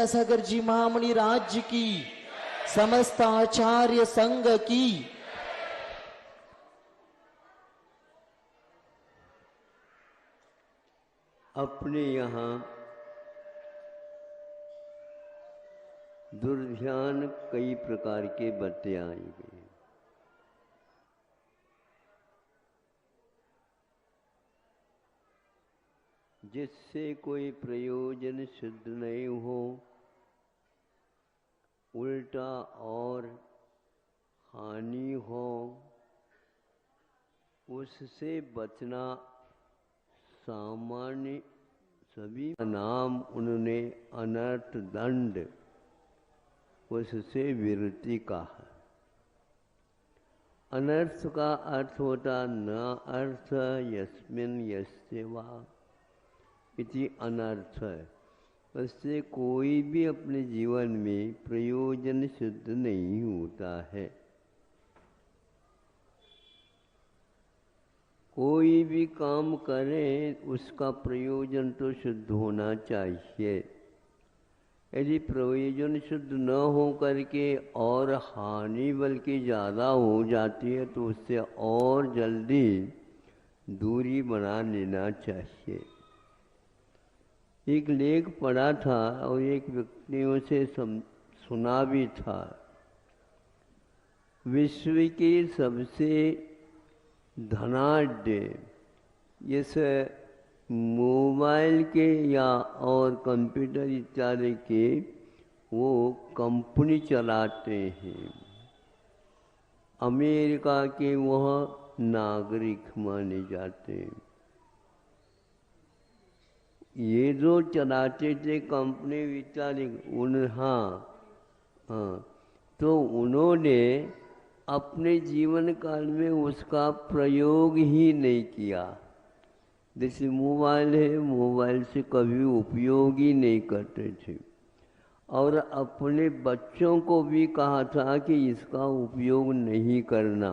सागर जी महामणि राज्य की, समस्त आचार्य संघ की। अपने यहाँ दुर्ध्यान कई प्रकार के बत्ते आएंगे। जिससे कोई प्रयोजन सिद्ध नहीं हो, उल्टा और हानि हो, उससे बचना सामान्य सभी का नाम उन्होंने अनर्थ दंड, उससे विरति कहा। अनर्थ का अर्थ होता न अर्थ यस्मिन् यस्य वा इति अनर्थ है। उससे कोई भी अपने जीवन में प्रयोजन सिद्ध नहीं होता है। कोई भी काम करें उसका प्रयोजन तो सिद्ध होना चाहिए। यदि प्रयोजन सिद्ध न हो करके और हानि बल्कि ज़्यादा हो जाती है तो उससे और जल्दी दूरी बना लेना चाहिए। एक लेख पढ़ा था और एक व्यक्तियों से सुना भी था। विश्व के सबसे धनाढ्य इस मोबाइल के या और कंप्यूटर इत्यादि के वो कंपनी चलाते हैं। अमेरिका के वह नागरिक माने जाते हैं। ये जो चलाते थे कंपनी इत्यादि हाँ, तो उन्होंने अपने जीवन काल में उसका प्रयोग ही नहीं किया। जैसे मोबाइल है, मोबाइल से कभी उपयोग ही नहीं करते थे। और अपने बच्चों को भी कहा था कि इसका उपयोग नहीं करना।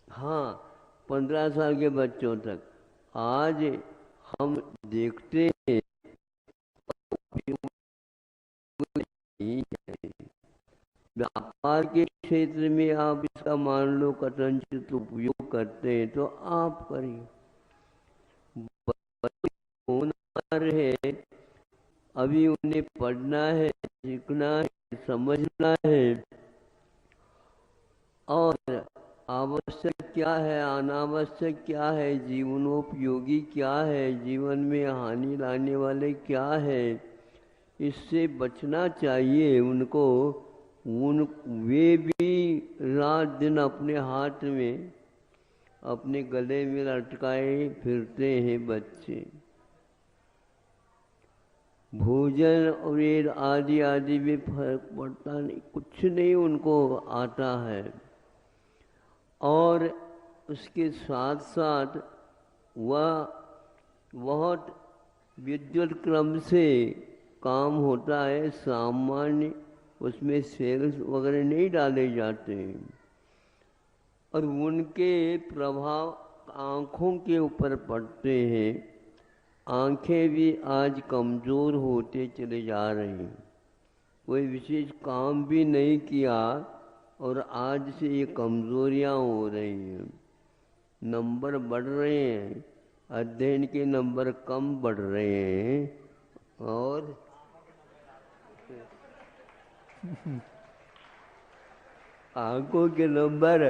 हाँ, 15 साल के बच्चों तक। आज हम देखते हैं व्यापार के क्षेत्र में आप इसका मान लो कथनचित उपयोग करते हैं तो आप करिए। होनहार है, अभी उन्हें पढ़ना है, सीखना है, समझना है और आवश्यक क्या है, अनावश्यक क्या है, जीवनोपयोगी क्या है, जीवन में हानि लाने वाले क्या है, इससे बचना चाहिए उनको। वे भी रात दिन अपने हाथ में अपने गले में लटकाए फिरते हैं बच्चे। भोजन और ये आदि आदि में फर्क पड़ता नहीं, कुछ नहीं उनको आता है। और उसके साथ साथ वह बहुत विद्युत क्रम से काम होता है, सामान्य उसमें सेल्स वगैरह नहीं डाले जाते हैं और उनके प्रभाव आँखों के ऊपर पड़ते हैं। आँखें भी आज कमज़ोर होते चले जा रही हैं। कोई विशेष काम भी नहीं किया और आज से ये कमज़ोरियाँ हो रही हैं। नंबर बढ़ रहे हैं, अध्ययन के नंबर कम बढ़ रहे हैं और आंखों के नंबर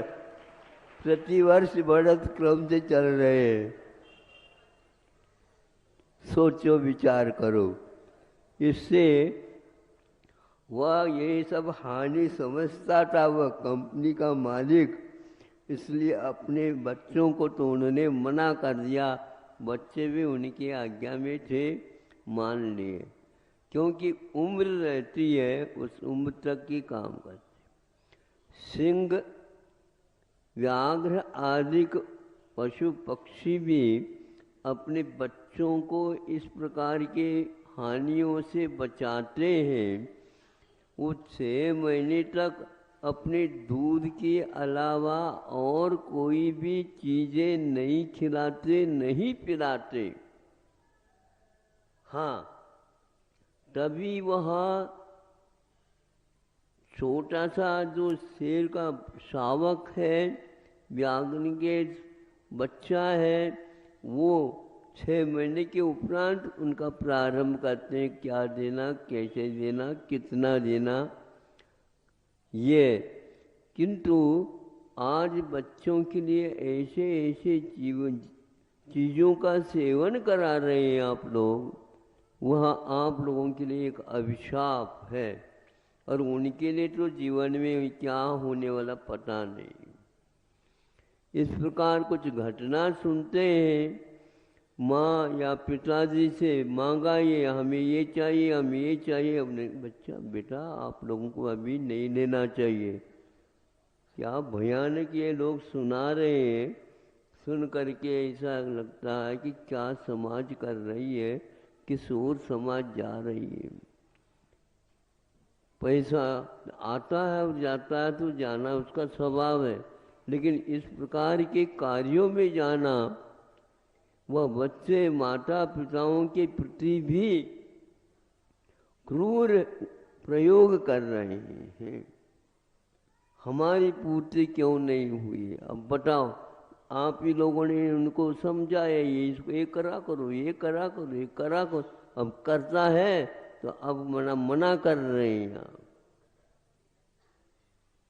प्रतिवर्ष बढ़त क्रम से चल रहे हैं। सोचो, विचार करो। इससे वह ये सब हानि समझता था, वह कंपनी का मालिक, इसलिए अपने बच्चों को तो उन्होंने मना कर दिया। बच्चे भी उनकी आज्ञा में थे, मान लिए, क्योंकि उम्र रहती है, उस उम्र तक ही काम करते। सिंह, व्याघ्र आदि पशु पक्षी भी अपने बच्चों बच्चों को इस प्रकार के हानियों से बचाते हैं, वो 6 महीने तक अपने दूध के अलावा और कोई भी चीज़ें नहीं खिलाते, नहीं पिलाते। हाँ, तभी वह छोटा सा जो शेर का शावक है, व्याघ्र के बच्चा है, वो 6 महीने के उपरांत उनका प्रारंभ करते हैं, क्या देना, कैसे देना, कितना देना ये। किंतु आज बच्चों के लिए ऐसे ऐसे चीज़ों का सेवन करा रहे हैं आप लोग, वह आप लोगों के लिए एक अभिशाप है, और उनके लिए तो जीवन में क्या होने वाला पता नहीं। इस प्रकार कुछ घटना सुनते हैं, माँ या पिताजी से मांगा ये हमें ये चाहिए, हमें ये चाहिए। अपने बच्चा, बेटा आप लोगों को अभी नहीं लेना चाहिए। क्या भयानक ये लोग सुना रहे हैं। सुन करके ऐसा लगता है कि क्या समाज कर रही है, किस ओर समाज जा रही है। पैसा आता है और जाता है तो जाना उसका स्वभाव है, लेकिन इस प्रकार के कार्यों में जाना, वह बच्चे माता पिताओं के प्रति भी क्रूर प्रयोग कर रहे हैं। हमारी पूर्ति क्यों नहीं हुई? अब बताओ, आप ही लोगों ने उनको समझाया, ये इसको ये करा करो, ये करा करो, ये करा करो। अब करता है तो अब मना कर रहे हैं आप।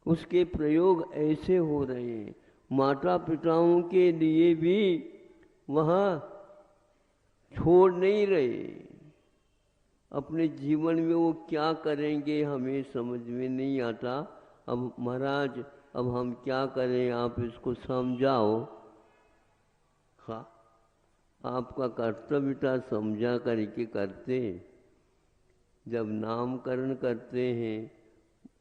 उसके प्रयोग ऐसे हो रहे हैं। माता पिताओं के लिए भी वहाँ छोड़ नहीं रहे। अपने जीवन में वो क्या करेंगे हमें समझ में नहीं आता। अब महाराज, अब हम क्या करें, आप इसको समझाओ। हाँ, आपका कर्तव्य था, समझा करके करते। जब नामकरण करते हैं,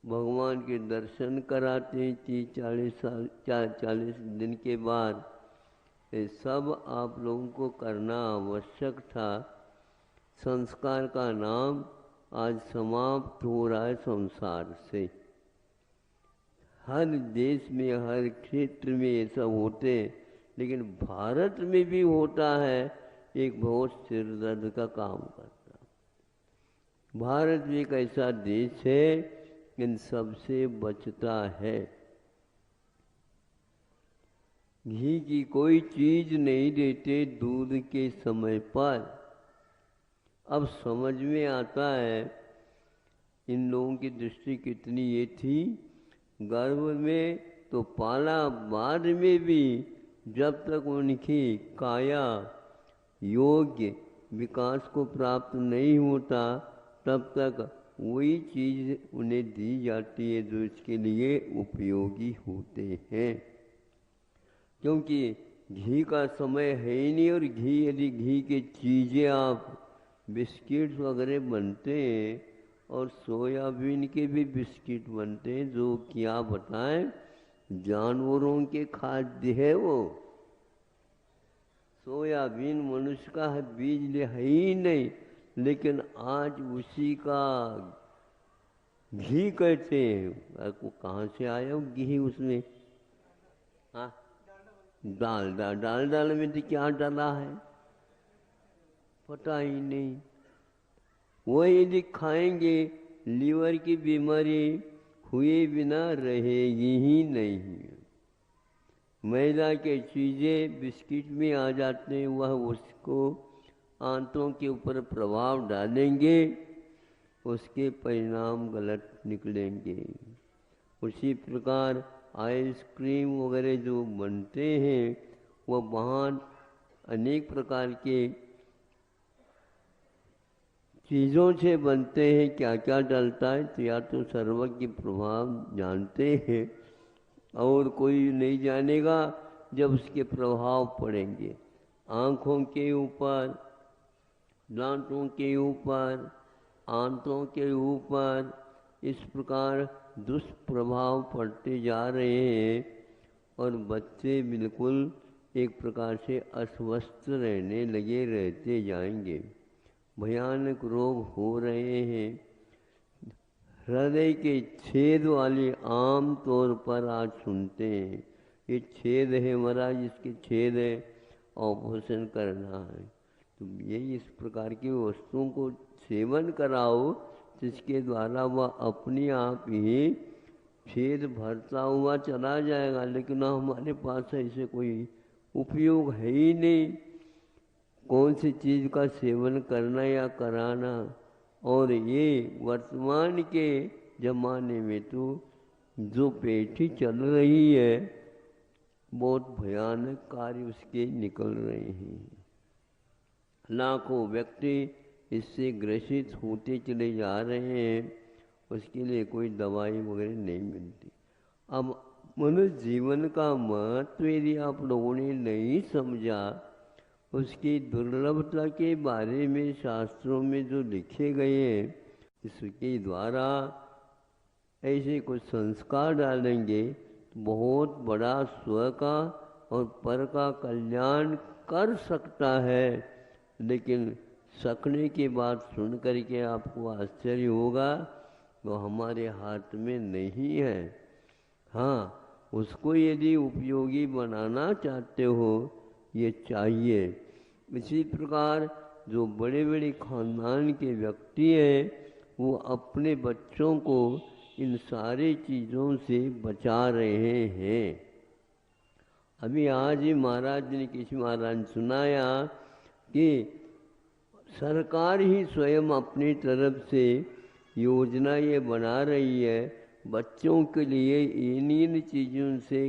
भगवान के दर्शन कराते हैं 30-40 दिन के बाद, ये सब आप लोगों को करना आवश्यक था। संस्कार का नाम आज समाप्त हो रहा है संसार से। हर देश में, हर क्षेत्र में ये सब होते हैं, लेकिन भारत में भी होता है, एक बहुत सिर दर्द का काम करता। भारत एक ऐसा देश है इन सबसे बचता है। घी की कोई चीज नहीं देते दूध के समय पर। अब समझ में आता है इन लोगों की दृष्टि कितनी ये थी। गर्भ में तो पाला, बाद में भी जब तक उनकी काया योग्य विकास को प्राप्त नहीं होता, तब तक वही चीज़ उन्हें दी जाती है जो इसके लिए उपयोगी होते हैं। क्योंकि घी का समय है ही नहीं, और यदि घी की चीज़ें आप बिस्किट्स वगैरह बनते हैं, और सोयाबीन के भी बिस्किट बनते हैं, जो क्या बताएं, जानवरों के खाद्य है वो। सोयाबीन मनुष्य का है, बीज है ही नहीं, लेकिन आज उसी का घी कहते हैं। आपको कहाँ से आया घी उसमें? हाँ, डाल में तो क्या डाला है पता ही नहीं। वो यदि खाएंगे, लीवर की बीमारी हुए बिना रहेगी ही नहीं। मैदा के चीज़ें बिस्किट में आ जाते हैं, वह उसको आंतों के ऊपर प्रभाव डालेंगे, उसके परिणाम गलत निकलेंगे। उसी प्रकार आइसक्रीम वगैरह जो बनते हैं, वह बहुत अनेक प्रकार के चीज़ों से बनते हैं। क्या क्या डलता है तो या तो सर्वज्ञ प्रभाव जानते हैं, और कोई नहीं जानेगा जब उसके प्रभाव पड़ेंगे आँखों के ऊपर, दांतों के ऊपर, आंतों के ऊपर। इस प्रकार दुष्प्रभाव पड़ते जा रहे हैं, और बच्चे बिल्कुल एक प्रकार से अस्वस्थ लगे रहते जाएंगे। भयानक रोग हो रहे हैं। हृदय के छेद वाले आम तौर पर आज सुनते हैं, ये छेद है महाराज, इसके छेद है, ऑपरेशन करना है। तो ये इस प्रकार की वस्तुओं को सेवन कराओ जिसके द्वारा वह अपने आप ही छेद भरता हुआ चला जाएगा। लेकिन हमारे पास ऐसे कोई उपयोग है ही नहीं, कौन सी चीज़ का सेवन करना या कराना। और ये वर्तमान के ज़माने में तो जो पेठी चल रही है, बहुत भयानक कार्य उसके निकल रहे हैं। लाखों व्यक्ति इससे ग्रसित होते चले जा रहे हैं, उसके लिए कोई दवाई वगैरह नहीं मिलती। अब मनुष्य जीवन का महत्व यदि आप लोगों ने नहीं समझा, उसकी दुर्लभता के बारे में शास्त्रों में जो लिखे गए हैं, इसके द्वारा ऐसे कुछ संस्कार डालेंगे तो बहुत बड़ा स्व का और पर का कल्याण कर सकता है। लेकिन सकने की बात सुन करके आपको आश्चर्य होगा, वो हमारे हाथ में नहीं है। हाँ, उसको यदि उपयोगी बनाना चाहते हो, ये चाहिए। इसी प्रकार जो बड़े बड़े खानदान के व्यक्ति हैं, वो अपने बच्चों को इन सारी चीज़ों से बचा रहे हैं। अभी आज ही महाराज ने, किसी महाराज ने सुनाया कि सरकार ही स्वयं अपनी तरफ से योजना ये बना रही है, बच्चों के लिए इन चीज़ों से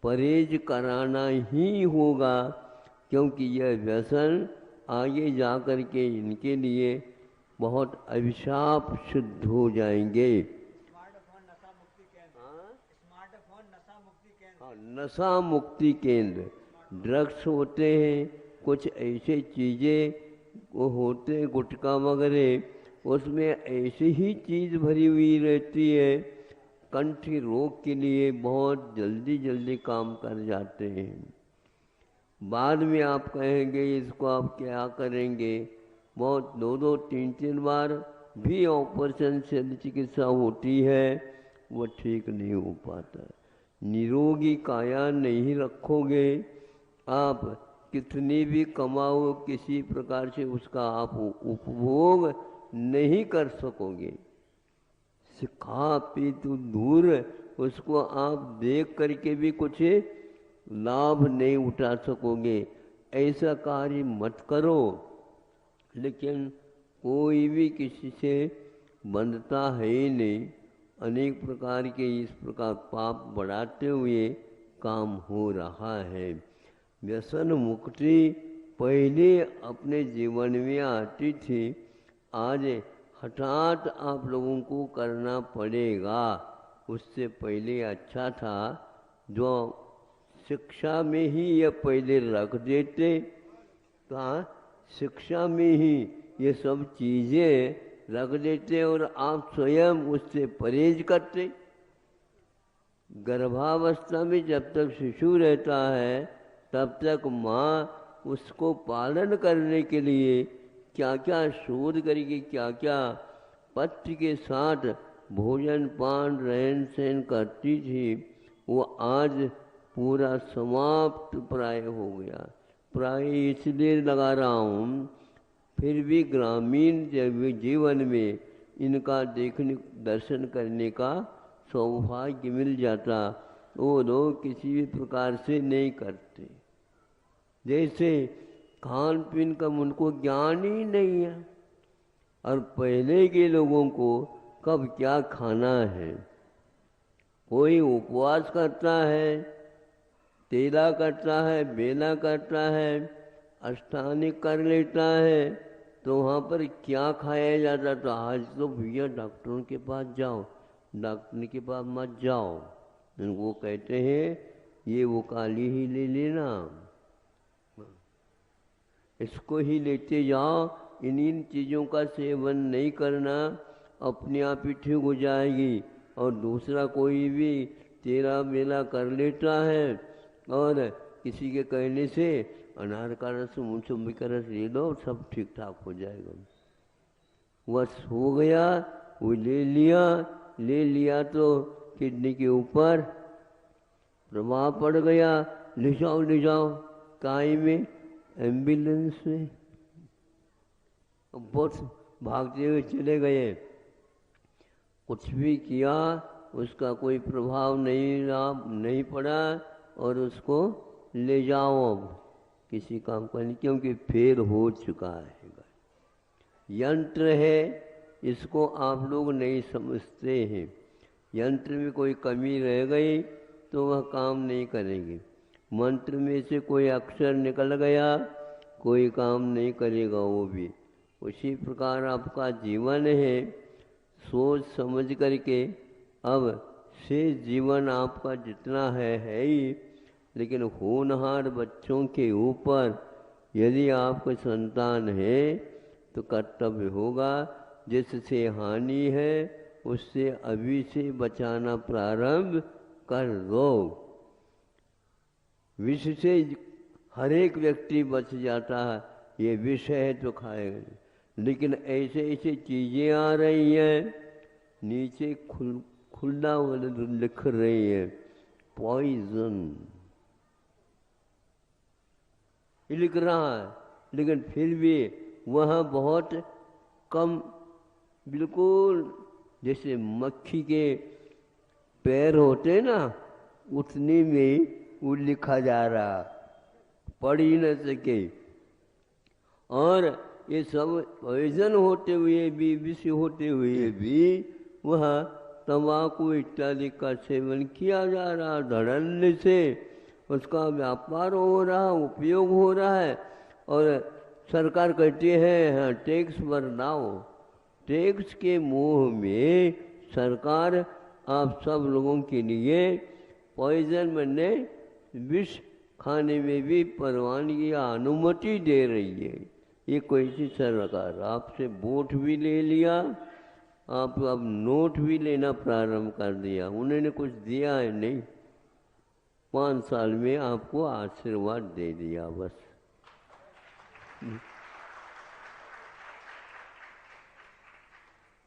परहेज कराना ही होगा, क्योंकि यह व्यसन आगे जा कर के इनके लिए बहुत अभिशाप सिद्ध हो जाएंगे। नशा मुक्ति केंद्र, ड्रग्स होते हैं, कुछ ऐसे चीज़ें वो होते हैं, गुटखा वगैरह, उसमें ऐसी ही चीज़ भरी हुई रहती है, कंठ रोग के लिए बहुत जल्दी जल्दी काम कर जाते हैं। बाद में आप कहेंगे इसको आप क्या करेंगे, बहुत 2-2, 3-3 बार भी ऑपरेशन से चिकित्सा होती है, वो ठीक नहीं हो पाता। निरोगी काया नहीं रखोगे, आप कितनी भी कमाओ, किसी प्रकार से उसका आप उपभोग नहीं कर सकोगे। खा पी तो दूर, उसको आप देख करके भी कुछ लाभ नहीं उठा सकोगे। ऐसा कार्य मत करो। लेकिन कोई भी किसी से बंधता है ही नहीं। अनेक प्रकार के इस प्रकार पाप बढ़ाते हुए काम हो रहा है। व्यसन मुक्ति पहले अपने जीवन में आती थी, आज हठात आप लोगों को करना पड़ेगा। उससे पहले अच्छा था जो शिक्षा में ही ये पहले रख देते, तो शिक्षा में ही ये सब चीज़ें रख देते और आप स्वयं उससे परहेज करते। गर्भावस्था में जब तक शिशु रहता है, तब तक माँ उसको पालन करने के लिए क्या क्या शोध करके, क्या क्या पथ्य के साथ भोजन पान रहन सहन करती थी, वो आज पूरा समाप्त प्राय हो गया। प्राय इसलिए लगा रहा हूँ, फिर भी ग्रामीण जीवन में इनका देखने दर्शन करने का सौभाग्य मिल जाता, वो लोग किसी भी प्रकार से नहीं करते। जैसे खान पीन का उनको ज्ञान ही नहीं है, और पहले के लोगों को कब क्या खाना है। कोई उपवास करता है, तेला करता है, बेला करता है, अष्टांगिक कर लेता है, तो वहाँ पर क्या खाया जाता। तो आज तो भैया डॉक्टरों के पास जाओ, डॉक्टर के पास मत जाओ, वो कहते हैं ये वो काली ही ले लेना, इसको ही लेते जाओ, इन चीज़ों का सेवन नहीं करना, अपने आप ही ठीक हो जाएगी। और दूसरा कोई भी तेरा मेला कर लेता है और किसी के कहने से अनार का रस मौसम्बी का रस ले लो, सब ठीक ठाक हो जाएगा। बस हो गया, वो ले लिया तो किडनी के ऊपर प्रभाव पड़ गया। ले जाओ काई में, एम्बुलेंस में। बहुत भागते हुए चले गए, कुछ भी किया उसका कोई प्रभाव नहीं पड़ा, और उसको ले जाओ अब किसी काम का नहीं, क्योंकि फेल हो चुका है। यंत्र है, इसको आप लोग नहीं समझते हैं। यंत्र में कोई कमी रह गई तो वह काम नहीं करेगी। मंत्र में से कोई अक्षर निकल गया, कोई काम नहीं करेगा वो भी। उसी प्रकार आपका जीवन है, सोच समझ करके अब से जीवन आपका जितना है ही, लेकिन होनहार बच्चों के ऊपर यदि आपको संतान है तो कर्तव्य होगा, जिससे हानि है उससे अभी से बचाना प्रारंभ कर दो। विष से हर एक व्यक्ति बच जाता है, ये विष है तो खाएगा, लेकिन ऐसे चीज़ें आ रही हैं नीचे खुला लिख रही है पॉइजन लिख रहा है, लेकिन फिर भी वह बहुत कम, बिल्कुल जैसे मक्खी के पैर होते ना उतने में वो लिखा जा रहा, पढ़ ही न सके। और ये सब पॉइजन होते हुए भी, विष होते हुए भी वह तंबाकू इत्यादि का सेवन किया जा रहा, धड़ल्ले से उसका व्यापार हो रहा, उपयोग हो रहा है। और सरकार कहती है हाँ टैक्स भरनाओ, टैक्स के मोह में सरकार आप सब लोगों के लिए पॉइजन बनने विष खाने में भी परवानगी या अनुमति दे रही है। ये कोई सी सरकार, आपसे वोट भी ले लिया, आप अब नोट भी लेना प्रारंभ कर दिया, उन्होंने कुछ दिया है नहीं, 5 साल में आपको आशीर्वाद दे दिया बस।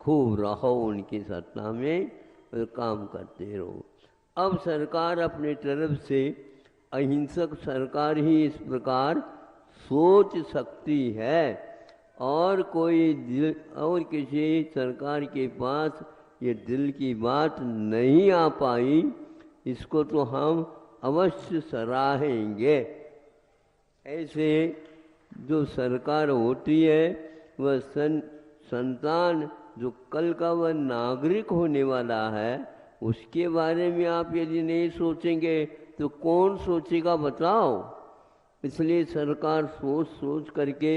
खूब रहो उनकी सत्ता में और काम करते रहो। अब सरकार अपने तरफ से, अहिंसक सरकार ही इस प्रकार सोच सकती है, और कोई दिल और किसी सरकार के पास ये दिल की बात नहीं आ पाई, इसको तो हम अवश्य सराहेंगे। ऐसे जो सरकार होती है वह संतान जो कल का वह नागरिक होने वाला है, उसके बारे में आप यदि नहीं सोचेंगे तो कौन सोचेगा बताओ। इसलिए सरकार सोच करके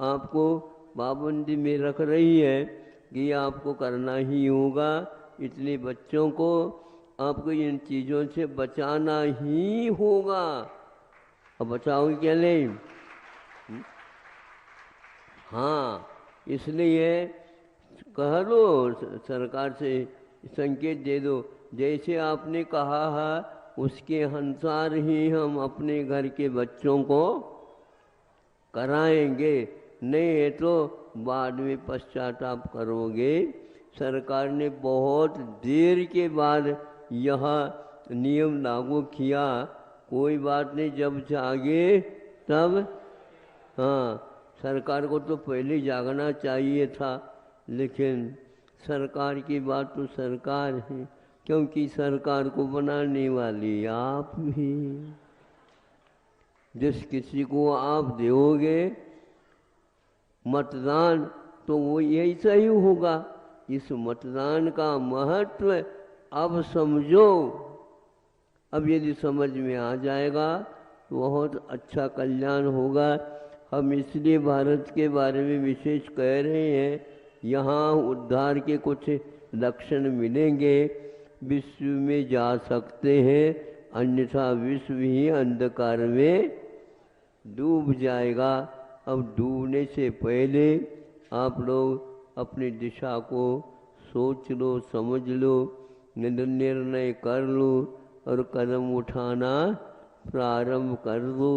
आपको पाबंदी में रख रही है कि आपको करना ही होगा, इतने बच्चों को आपको इन चीज़ों से बचाना ही होगा। अब बचाओगे क्या नहीं? हाँ, इसलिए कह दो, सरकार से संकेत दे दो, जैसे आपने कहा है उसके अनुसार ही हम अपने घर के बच्चों को कराएंगे, नहीं है तो बाद में पश्चाताप करोगे। सरकार ने बहुत देर के बाद यह नियम लागू किया, कोई बात नहीं, जब जागे तब। हाँ, सरकार को तो पहले जागना चाहिए था, लेकिन सरकार की बात तो सरकार है, क्योंकि सरकार को बनाने वाली आप ही। जिस किसी को आप दोगे मतदान तो वो यही सही होगा। इस मतदान का महत्व अब समझो। अब यदि समझ में आ जाएगा तो बहुत अच्छा कल्याण होगा। हम इसलिए भारत के बारे में विशेष कह रहे हैं, यहाँ उद्धार के कुछ लक्षण मिलेंगे, विश्व में जा सकते हैं, अन्यथा विश्व ही अंधकार में डूब जाएगा। अब डूबने से पहले आप लोग अपनी दिशा को सोच लो, समझ लो, निर्णय कर लो और कदम उठाना प्रारंभ कर दो,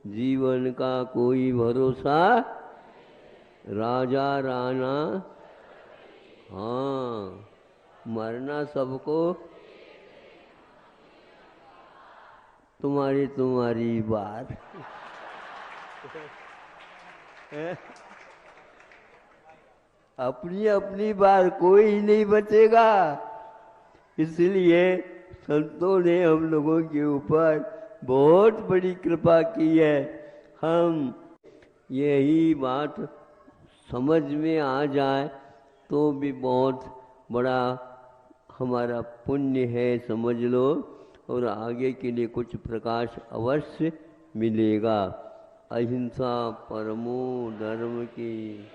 जीवन का कोई भरोसा, राजा राणा, हाँ मरना सबको, तुम्हारी तुम्हारी बात। अपनी अपनी बात, कोई नहीं बचेगा। इसलिए संतों ने हम लोगों के ऊपर बहुत बड़ी कृपा की है। हम यही बात समझ में आ जाए तो भी बहुत बड़ा हमारा पुण्य है, समझ लो, और आगे के लिए कुछ प्रकाश अवश्य मिलेगा। अहिंसा परमो धर्म की।